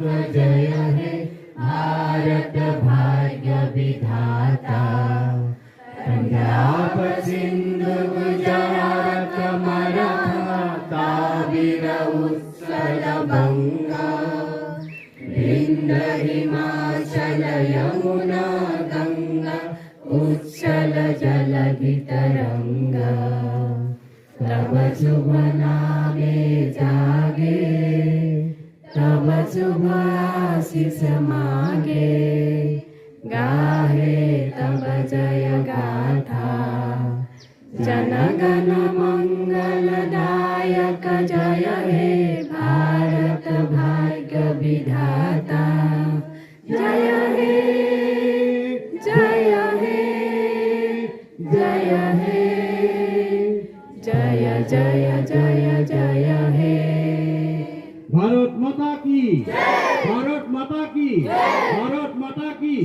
जय हे भारत भाग्य विधाता। पंजाब सिंध गुजरात मराठा कावेर उत्कल बंगा विंध्य हिमाचल यमुना गंगा उच्चल जलधि तरंगा। तब शुभ नामे जागे तब शुभ आशीष मागे गाहे तब जय गाथा। जनगण मंगलदायक जय हे भारत भाग्य विधाता। जय हे जय हे जय हे जय जय जय जय हे। भारत माता की भारत माता की भारत माता की।